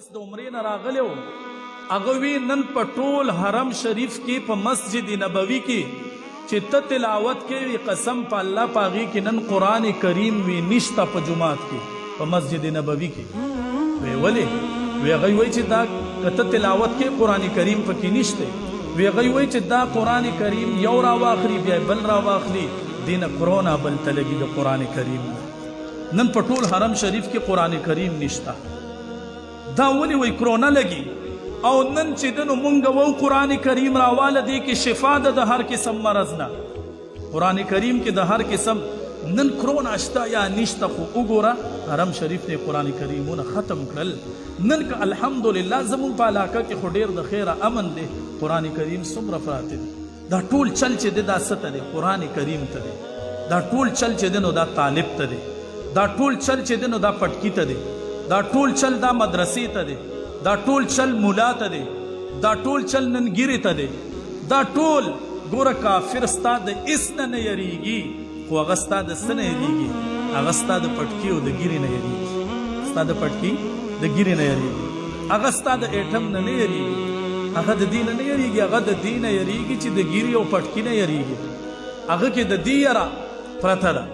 بس د عمرې نه راغلی و هغه وی نن په ټول حرم شریف کې په مسجد نبوي کې چې ته تلاوت کوي قسم په الله په هغې کې نن قرآن کریم وي نشته په جومات کې په مسجد نبوي کې وی ولې وی هغوی وایي چې دا که ته تلاوت کوي قرآن کریم پکې نشته وی هغوی وایي چې دا قرآن کریم یو راواخلي بیا بل راواخلي دې نه کرونه بل ته لګي د قرآن کریم نن په ټول حرم شریف کې قرآن کریم نشته دا ولې وایي کرونه لګي او نن چې دنو مونږ وو قرآن کریم راواله دی کې شفا ده د هر قسم مرض نه قرآن کریم کې د هر قسم نن کرونه شته یا نشته خو وګوره حرم شریف نه قرآن کریمونه ختم کړل نن که الحمدلله زموږ په علاقه کې خو ډېر د خیره امن دی قرآن کریم څومره پراته دي دا ټول چل چې دی دا څه ته دی قرآن کریم ته دی دا ټول چل چې دی نو دا طالب ته دی دا ټول چل چې دی نو دا پټکي ته دی دا ټول چل دا مدرسې ته دی دا ټول چل مولا ته دی دا ټول چل ننګیرې ته دی دا ټول ګوره کافر ستا د هېڅ نه یریږي خو هغه ستا د څه نه یریږي هغه ستا د پټکي او د ګیرې نه یریږي ستا د پټکي د ګیرې نه یریږي هغه ستا د ایټم نه نه یریږي هغه د دې نه یریږي هغه د دې نه یریږي چې د ګیرې او پټکي نه یریږي هغه کې د دې یره پرته ده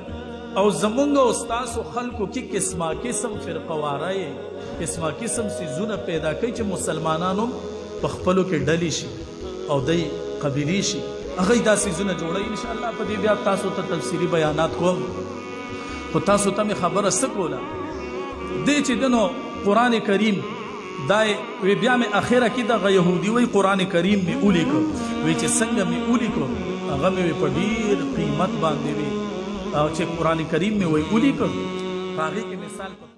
او زمونږ او ستاسو خلکو کې قسمه قسم فرقواره یې قسمه قسم څیزونه پیدا کوي چې مسلمانانو په خپلو کې ډلې شي او دی قبیلې شي هغوی دا څیزونه جوړوي انشاءالله په دې بیا تاسو ته تفصیلي بیانات کوم خو تاسو ته مې خبره څه کوله دی چې دنو قرآن کریم دا بیا مې اخره کې دغه یهودي وایي قرآن کریم مې ولیکه وایي چې څنګه مې ولیکو هغه مې په ډېر قیمت باندې وي او چې قرآن کریم مې وایي ولیکه په هغې کې مثال